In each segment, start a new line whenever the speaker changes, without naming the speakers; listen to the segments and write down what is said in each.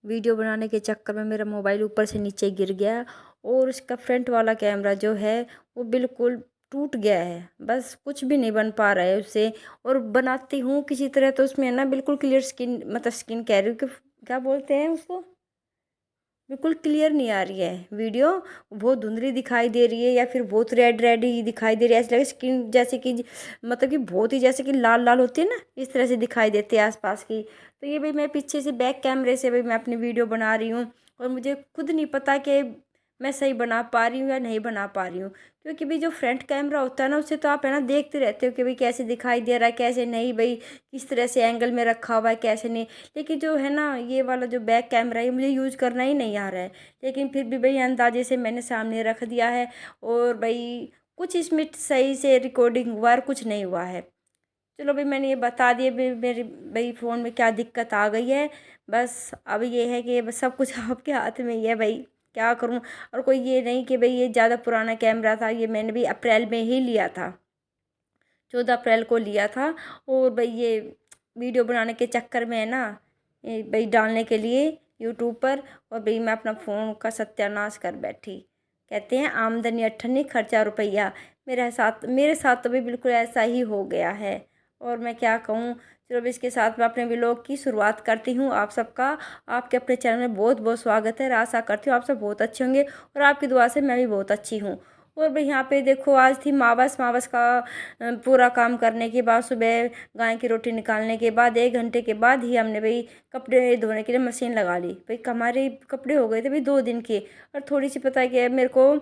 Video बनाने के चक्कर में मेरा मोबाइल ऊपर से नीचे गिर गया और उसका फ्रंट वाला कैमरा जो है वो बिल्कुल टूट गया है। बस कुछ भी नहीं बन पा रहा है उससे। और बनाती हूँ किसी तरह तो उसमें है ना बिल्कुल क्लियर स्किन, मतलब स्किन कह रही हूँ कि क्या बोलते हैं उसको, बिल्कुल क्लियर नहीं आ रही है वीडियो। बहुत धुंधली दिखाई दे रही है या फिर बहुत रेड रेड ही दिखाई दे रही है। ऐसा लगे स्किन जैसे कि मतलब कि बहुत ही जैसे कि लाल लाल होती है ना, इस तरह से दिखाई देती है आसपास की। तो ये भाई मैं पीछे से बैक कैमरे से भाई मैं अपनी वीडियो बना रही हूँ और मुझे खुद नहीं पता कि मैं सही बना पा रही हूँ या नहीं बना पा रही हूँ। क्योंकि भाई जो फ्रंट कैमरा होता है ना उससे तो आप है ना देखते रहते हो कि भाई कैसे दिखाई दे रहा है कैसे नहीं, भाई किस तरह से एंगल में रखा हुआ है कैसे नहीं। लेकिन जो है ना ये वाला जो बैक कैमरा है मुझे यूज़ करना ही नहीं आ रहा है। लेकिन फिर भी भाई अंदाजे से मैंने सामने रख दिया है और भाई कुछ इसमें सही से रिकॉर्डिंग हुआ और कुछ नहीं हुआ है। चलो भाई मैंने ये बता दिया भाई मेरे भाई फ़ोन में क्या दिक्कत आ गई है। बस अब ये है कि बस सब कुछ आपके हाथ में ही है भाई, क्या करूं। और कोई ये नहीं कि भाई ये ज़्यादा पुराना कैमरा था, ये मैंने भी अप्रैल में ही लिया था, 14 अप्रैल को लिया था। और भाई ये वीडियो बनाने के चक्कर में है ना ये भाई डालने के लिए यूट्यूब पर, और भाई मैं अपना फ़ोन का सत्यानाश कर बैठी। कहते हैं आमदनी अठन्नी खर्चा रुपया। मेरे साथ तो भी बिल्कुल ऐसा ही हो गया है। और मैं क्या कहूँ। चलो अब इसके साथ मैं अपने व्लॉग की शुरुआत करती हूँ। आप सबका आपके अपने चैनल में बहुत बहुत स्वागत है। आशा करती हूँ आप सब बहुत अच्छे होंगे और आपकी दुआ से मैं भी बहुत अच्छी हूँ। और भाई यहाँ पे देखो आज थी मावस मावस का पूरा काम करने के बाद सुबह गाय की रोटी निकालने के बाद 1 घंटे के बाद ही हमने भाई कपड़े धोने के लिए मशीन लगा ली। भाई हमारे कपड़े हो गए थे भाई 2 दिन के। और थोड़ी सी पता है कि मेरे को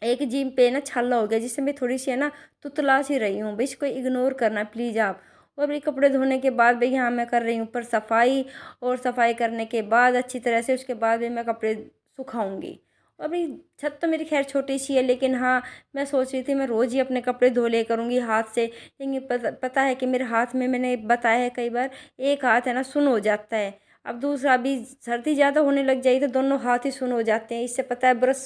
एक जिम पे ना छाला हो गया जिससे मैं थोड़ी सी है ना तुतला सी रही हूँ। भाई इसको इग्नोर करना प्लीज़ आप। और भाई कपड़े धोने के बाद भाई यहाँ मैं कर रही हूँ ऊपर सफाई। और सफाई करने के बाद अच्छी तरह से उसके बाद भी मैं कपड़े सुखाऊंगी। और भाई छत तो मेरी खैर छोटी सी है, लेकिन हाँ मैं सोच रही थी मैं रोज़ ही अपने कपड़े धो ले करूँगी हाथ से। लेकिन पता है कि मेरे हाथ में, मैंने बताया है कई बार, एक हाथ है ना सुन्न हो जाता है। अब दूसरा अभी सर्दी ज़्यादा होने लग जाएगी तो दोनों हाथ ही सुन्न हो जाते हैं। इससे पता है ब्रश,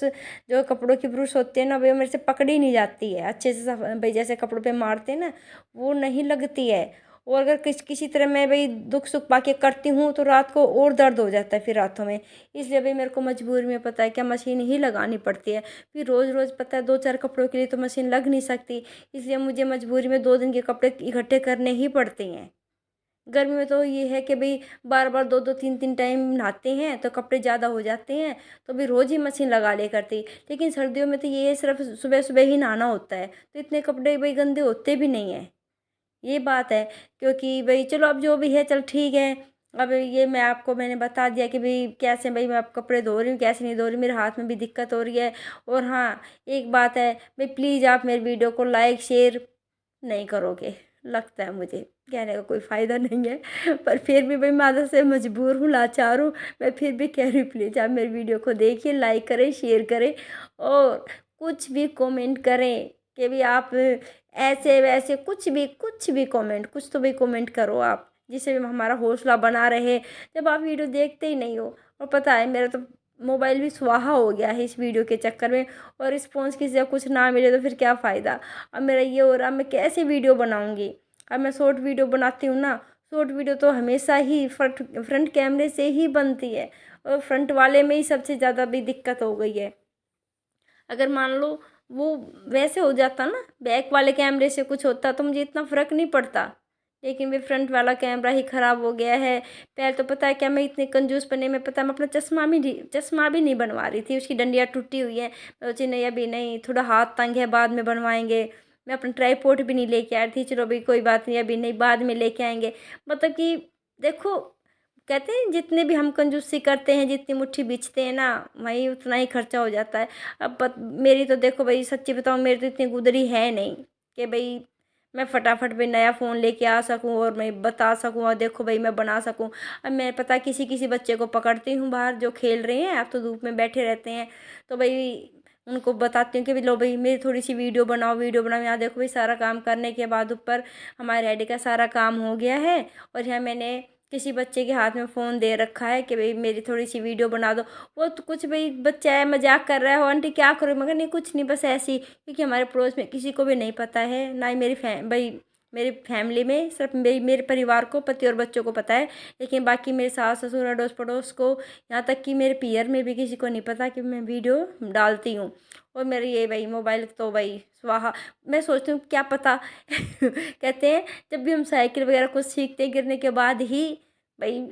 जो कपड़ों की ब्रश होती है ना वो मेरे से पकड़ी नहीं जाती है अच्छे से। भाई जैसे कपड़ों पे मारते हैं ना वो नहीं लगती है। और अगर किसी तरह मैं भाई दुख सुख पाके करती हूँ तो रात को और दर्द हो जाता है फिर रातों में। इसलिए भाई मेरे को मजबूरी में पता है क्या मशीन ही लगानी पड़ती है। फिर रोज़ रोज़ पता है 2-4 कपड़ों के लिए तो मशीन लग नहीं सकती। इसलिए मुझे मजबूरी में 2 दिन के कपड़े इकट्ठे करने ही पड़ते हैं। गर्मी में तो ये है कि भाई बार बार 2-2 3-3 टाइम नहाते हैं तो कपड़े ज़्यादा हो जाते हैं, तो भी रोज़ ही मशीन लगा ले करती। लेकिन सर्दियों में तो ये सिर्फ सुबह सुबह ही नहाना होता है तो इतने कपड़े भाई गंदे होते भी नहीं हैं। ये बात है। क्योंकि भाई चलो अब जो भी है चल ठीक है। अब ये मैंने बता दिया कि भाई कैसे भाई मैं अब कपड़े धो रही हूँ कैसे नहीं धो रही, मेरे हाथ में भी दिक्कत हो रही है। और हाँ एक बात है भाई प्लीज़ आप मेरी वीडियो को लाइक शेयर नहीं करोगे, लगता है मुझे कहने का कोई फ़ायदा नहीं है। पर फिर भी भाई मैं आदत से मजबूर हूँ, लाचार हूँ। मैं फिर भी कह रही हूँ प्लीज़ आप मेरी वीडियो को देखिए, लाइक करें शेयर करें और कुछ भी कमेंट करें कि भी आप ऐसे वैसे कुछ भी कमेंट, कुछ तो भी कमेंट करो आप जिससे भी हमारा हौसला बना रहे। जब आप वीडियो देखते ही नहीं हो। और पता है मेरा तो मोबाइल भी सुहाहा हो गया है इस वीडियो के चक्कर में। और रिस्पॉन्स किसी का कुछ ना मिले तो फिर क्या फ़ायदा। अब मेरा ये हो रहा, मैं कैसे वीडियो बनाऊंगी। अब मैं शॉर्ट वीडियो बनाती हूँ ना, शॉर्ट वीडियो तो हमेशा ही फ्रंट कैमरे से ही बनती है। और फ्रंट वाले में ही सबसे ज़्यादा भी दिक्कत हो गई है। अगर मान लो वो वैसे हो जाता ना, बैक वाले कैमरे से कुछ होता तो मुझे इतना फ़र्क नहीं पड़ता। लेकिन वे फ्रंट वाला कैमरा ही ख़राब हो गया है। पहले तो पता है क्या, मैं इतने कंजूस बने में पता है मैं अपना चश्मा भी नहीं बनवा रही थी, उसकी डंडियाँ टूटी हुई है। मैं सोची नहीं अभी नहीं, थोड़ा हाथ तंग है बाद में बनवाएंगे। मैं अपना ट्राईपोड भी नहीं लेके आ रही थी, चलो अभी कोई बात नहीं अभी नहीं बाद में लेके आएंगे। मतलब कि देखो, कहते हैं जितने भी हम कंजूसी करते हैं जितनी मुट्ठी बीचते हैं ना वही उतना ही खर्चा हो जाता है। अब मेरी तो देखो भाई सच्ची बताऊँ, मेरी तो इतनी गुदरी है नहीं कि भाई मैं फटाफट भी नया फ़ोन लेके आ सकूं और मैं बता सकूं और देखो भाई मैं बना सकूं। अब मैं पता है किसी किसी बच्चे को पकड़ती हूँ बाहर जो खेल रहे हैं, अब तो धूप में बैठे रहते हैं, तो भाई उनको बताती हूँ कि भाई लो भाई मेरी थोड़ी सी वीडियो बनाओ। यहाँ देखो भाई सारा काम करने के बाद ऊपर हमारे रेडी का सारा काम हो गया है। और यहाँ मैंने किसी बच्चे के हाथ में फ़ोन दे रखा है कि भाई मेरी थोड़ी सी वीडियो बना दो। वो तो कुछ भाई बच्चा है मजाक कर रहा है, हो आंटी क्या करो, मगर नहीं कुछ नहीं बस ऐसे ही, क्योंकि हमारे पड़ोस में किसी को भी नहीं पता है ना ही मेरी भाई मेरी फैमिली में सिर्फ मेरे परिवार को, पति और बच्चों को पता है, लेकिन बाकी मेरे सास ससुर अड़ोस पड़ोस को, यहाँ तक कि मेरे पीयर में भी किसी को नहीं पता कि मैं वीडियो डालती हूँ। और मेरे ये भाई मोबाइल तो भाई स्वाहा। मैं सोचती हूँ क्या पता कहते हैं जब भी हम साइकिल वगैरह कुछ सीखते हैं, गिरने के बाद ही भाई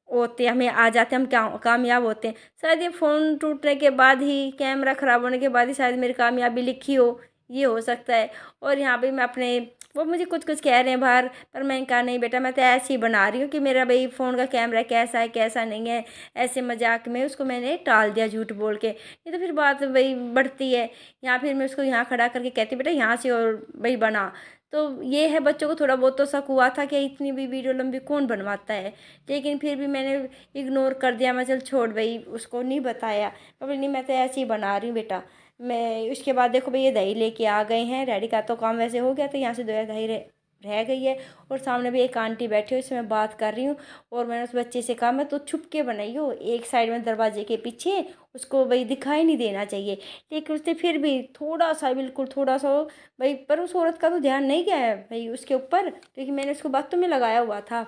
होते हमें आ जाते हैं, हम क्या कामयाब होते हैं। शायद ये फ़ोन टूटने के बाद ही, कैमरा ख़राब होने के बाद ही शायद मेरी कामयाबी लिखी हो, ये हो सकता है। और यहाँ पे मैं अपने, वो मुझे कुछ कुछ कह रहे हैं बाहर, पर मैंने कहा नहीं बेटा, मैं तो ऐसे ही बना रही हूँ कि मेरा भाई फ़ोन का कैमरा कैसा है कैसा नहीं है, ऐसे मजाक में उसको मैंने टाल दिया झूठ बोल के। नहीं तो फिर बात वही बढ़ती है। या फिर मैं उसको यहाँ खड़ा करके कहती बेटा यहाँ से और भाई बना। तो ये है, बच्चों को थोड़ा बहुत तो शक हुआ था कि इतनी भी वीडियो लंबी कौन बनवाता है, लेकिन फिर भी मैंने इग्नोर कर दिया। मैं चल छोड़ भाई, उसको नहीं बताया। बोली नहीं मैं तो ऐसे ही बना रही हूँ बेटा। मैं उसके बाद देखो भाई ये दही लेके आ गए हैं, रेडी का तो काम वैसे हो गया, तो यहाँ से दो दही रह गई है। और सामने भी एक आंटी बैठी हुई, उससे मैं बात कर रही हूँ। और मैंने उस बच्चे से कहा मैं तो छुप के बनाई हो, एक साइड में दरवाजे के पीछे, उसको भाई दिखाई नहीं देना चाहिए। लेकिन उसने फिर भी थोड़ा सा, बिल्कुल थोड़ा सा भाई, पर उस औरत का तो ध्यान नहीं गया है भाई उसके ऊपर, क्योंकि मैंने उसको बातों में लगाया हुआ था।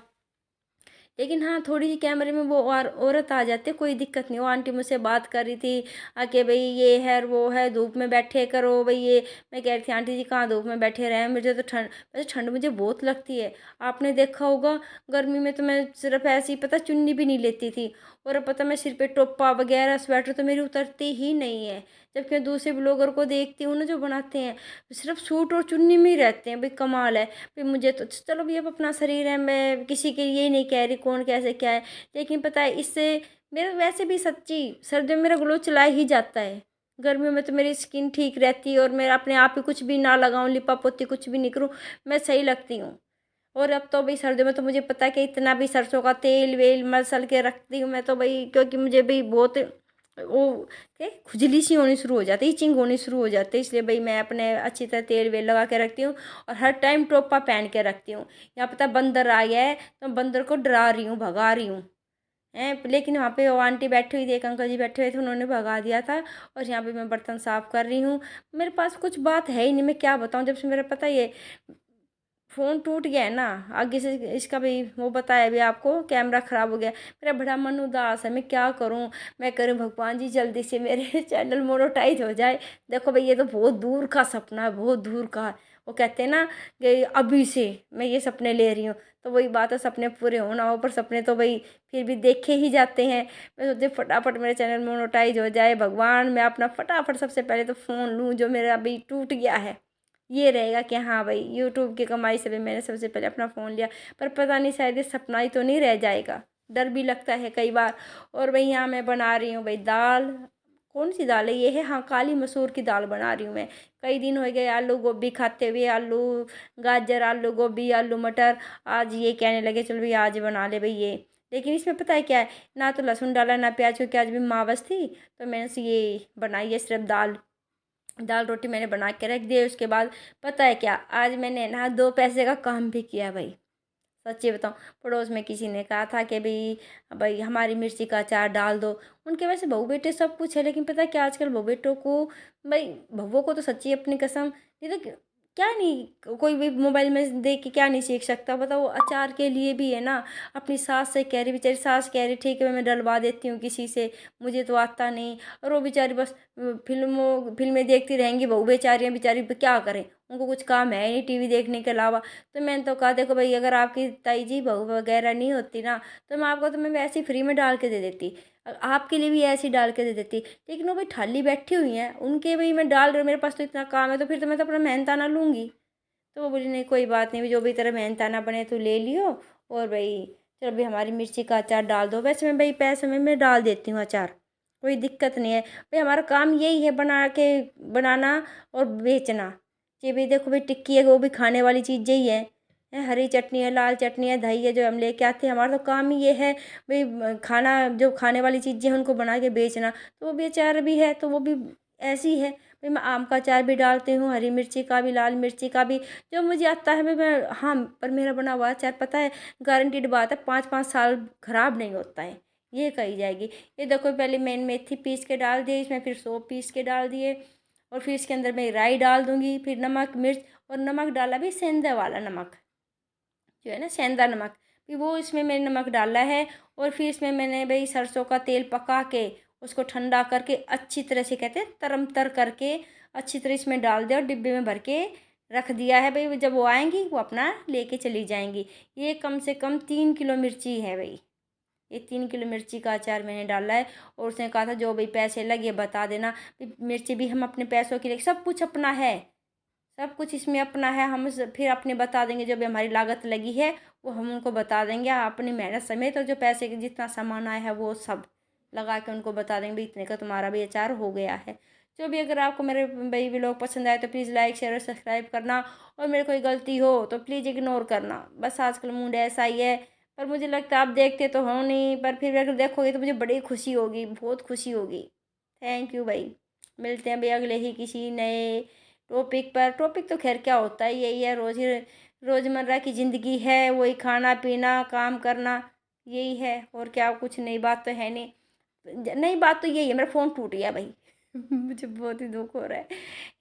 लेकिन हाँ, थोड़ी सी कैमरे में वो और औरत आ जाती है, कोई दिक्कत नहीं। वो आंटी मुझसे बात कर रही थी आके, भाई ये है वो है, धूप में बैठे करो भाई ये। मैं कह रही थी आंटी जी कहाँ धूप में बैठे रहे, मुझे तो ठंड, वैसे ठंड मुझे बहुत लगती है। आपने देखा होगा गर्मी में तो मैं सिर्फ ऐसे ही पता चुन्नी भी नहीं लेती थी। और अब पता मैं सिर पे टोपा वगैरह स्वेटर तो मेरी उतरती ही नहीं है। जबकि मैं दूसरे ब्लॉगर को देखती हूँ ना जो बनाते हैं, सिर्फ सूट और चुन्नी में ही रहते हैं। भाई कमाल है। फिर मुझे तो चलो भी अब अपना शरीर है, मैं किसी के ये नहीं कह रही कौन कैसे क्या है, लेकिन पता है इससे मेरा वैसे भी सच्ची सर्दियों में मेरा ग्लो चला ही जाता है। गर्मियों में तो मेरी स्किन ठीक रहती है, और मेरा अपने आप ही कुछ भी ना लगाऊं, लिपा पोती कुछ भी नहीं करूँ, मैं सही लगती हूँ। और अब तो भाई सर्दियों में तो मुझे पता है कि इतना भी सरसों का तेल वेल मसल के रखती हूँ मैं तो भाई, क्योंकि मुझे भी बहुत वो क्या खुजली सी होनी शुरू हो जाती है, इचिंग होनी शुरू हो जाती है, इसलिए भाई मैं अपने अच्छी तरह तेल वेल लगा के रखती हूँ। और हर टाइम टोपा पहन के रखती हूँ। यहाँ पता बंदर आ गया है तो मैं बंदर को डरा रही हूँ, भगा रही हूँ हैं। लेकिन वहाँ पे वो आंटी बैठी हुई थी, एक अंकल जी बैठे हुए थे, उन्होंने भगा दिया था। और यहाँ पे मैं बर्तन साफ कर रही हूँ। मेरे पास कुछ बात है ही नहीं, मैं क्या बताऊँ, जब से मेरा पता ये फ़ोन टूट गया है ना, आगे से इसका भी वो बताया भी आपको, कैमरा ख़राब हो गया। मेरा बड़ा मन उदास है, मैं क्या करूं। मैं करूं भगवान जी जल्दी से मेरे चैनल मोनेटाइज हो जाए। देखो भाई ये तो बहुत दूर का सपना है, बहुत दूर का। वो कहते हैं ना कि अभी से मैं ये सपने ले रही हूँ, तो वही बात है, सपने पूरे होना हो, पर सपने तो भाई फिर भी देखे ही जाते हैं। मैं सोचती हूँ फटाफट मेरे चैनल मोनेटाइज हो जाए भगवान, मैं अपना फटाफट सबसे पहले तो फ़ोन लूँ जो मेरा अभी टूट गया है। ये रहेगा कि हाँ भाई यूट्यूब की कमाई से भी मैंने सबसे पहले अपना फ़ोन लिया। पर पता नहीं शायद ये सपना ही तो नहीं रह जाएगा, डर भी लगता है कई बार। और भाई यहाँ मैं बना रही हूँ भाई दाल। कौन सी दाल है ये, है हाँ काली मसूर की दाल बना रही हूँ मैं। कई दिन हो गए आलू गोभी खाते हुए, आलू गाजर आलू गोभी आलू मटर। आज ये कहने लगे चलो भाई आज बना ले भाई ये। लेकिन इसमें पता है क्या है, ना तो लहसुन डाला ना प्याज, क्योंकि आज भी मावस थी, तो मैंने से ये बनाई है सिर्फ दाल। दाल रोटी मैंने बना के रख दी। उसके बाद पता है क्या, आज मैंने ना दो पैसे का काम भी किया भाई। सच्ची बताऊँ, पड़ोस में किसी ने कहा था कि भाई भाई हमारी मिर्ची का अचार डाल दो। उनके वैसे बहू बेटे सब कुछ है, लेकिन पता है क्या आजकल बहू बेटों को, भाई बहुओं को तो सच्ची अपनी कसम, नहीं तो क्या नहीं, कोई भी मोबाइल में देख के क्या नहीं सीख सकता। बताओ अचार के लिए भी है ना, अपनी सास से कह रही, बेचारी सास कह रही ठीक है मैं डलवा देती हूँ किसी से, मुझे तो आता नहीं। और वो बेचारी बस फिल्में देखती रहेंगी, बहू बेचारियाँ बेचारी क्या करें, उनको कुछ काम है नहीं टीवी देखने के अलावा। तो मैंने तो कहा देखो भाई अगर आपकी ताई जी बहू वगैरह नहीं होती ना, तो मैं आपको तो मैं वैसे ही फ्री में डाल के दे देती, आपके लिए भी ऐसे ही डाल के दे देती। लेकिन वो भाई ठाली बैठी हुई हैं, उनके भाई मैं डाल रही हूँ, मेरे पास तो इतना काम है, तो फिर तो मैं तो अपना मेहनताना लूँगी। तो वो बोली नहीं कोई बात नहीं, जो भी तेरा मेहनताना बने तो ले लियो। और भाई चलो भाई हमारी मिर्ची का अचार डाल दो, वैसे मैं भाई पैसे में मैं डाल देती हूँ अचार, कोई दिक्कत नहीं है। भाई हमारा काम यही है बना के बनाना और बेचना। ये भी देखो भाई टिक्की है, वो भी खाने वाली चीज़ें ही हरी चटनी है लाल चटनी है दही है जो हम लेके आते हैं, हमारा तो काम ही ये है भाई खाना, जो खाने वाली चीज़ें हैं उनको बना के बेचना। तो वो भी अचार भी है तो वो भी ऐसी है भाई, मैं आम का अचार भी डालती हूँ, हरी मिर्ची का भी लाल मिर्ची का भी, जो मुझे आता है भाई मैं। हाँ पर मेरा बना हुआ अचार पता है गारंटीड बात है 5-5 साल खराब नहीं होता है, ये कही जाएगी। ये देखो पहले मैंने मेथी पीस के डाल दिए इसमें, फिर सौंफ पीस के डाल दिए, और फिर इसके अंदर मैं राई डाल दूंगी, फिर नमक मिर्च, और नमक डाला भी सेंधा वाला नमक, जो है ना सेंधा नमक, फिर वो इसमें मैंने नमक डाला है। और फिर इसमें मैंने भाई सरसों का तेल पका के उसको ठंडा करके अच्छी तरह से, कहते हैं तरम तर करके, अच्छी तरह इसमें डाल दिया और डिब्बे में भर के रख दिया है भाई। जब वो आएंगी वो अपना लेके चली जाएंगी। ये कम से कम 3 किलो मिर्ची है भाई, ये 3 किलो मिर्ची का अचार मैंने डाला है। और उसने कहा था जो भी पैसे लगे बता देना। मिर्ची भी हम अपने पैसों के लिए, सब कुछ अपना है, सब कुछ इसमें अपना है। हम फिर अपने बता देंगे जो भी हमारी लागत लगी है वो हम उनको बता देंगे अपनी मेहनत समेत, और जो पैसे के जितना सामान आया है वो सब लगा के उनको बता देंगे भाई इतने का तुम्हारा भी अचार हो गया है। जो भी अगर आपको मेरे भाई व्लॉग पसंद आए तो प्लीज़ लाइक शेयर और सब्सक्राइब करना, और मेरे कोई गलती हो तो प्लीज़ इग्नोर करना। बस आजकल मूड ऐसा ही है, पर मुझे लगता है आप देखते तो हो नहीं, पर फिर अगर देखोगे तो मुझे बड़ी खुशी होगी, बहुत खुशी होगी। थैंक यू भाई। मिलते हैं भाई अगले ही किसी नए टॉपिक पर। टॉपिक तो खैर क्या होता है, यही है, रोज़मर्रा की ज़िंदगी है, वही खाना पीना काम करना, यही है। और क्या, कुछ नई बात तो है नहीं। नई बात तो यही है, मेरा फ़ोन टूट गया भाई। मुझे बहुत ही दुख हो रहा है।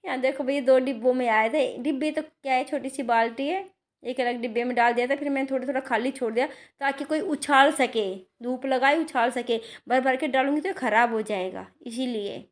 यहाँ देखो भाई 2 डिब्बों में आए थे, डिब्बे तो क्या है, छोटी सी बाल्टी है, एक अलग डिब्बे में डाल दिया था। फिर मैंने थोड़ा थोड़ा खाली छोड़ दिया ताकि कोई उछाल सके, धूप लगाए उछाल सके। भर भर के डालूंगी तो ख़राब हो जाएगा, इसीलिए।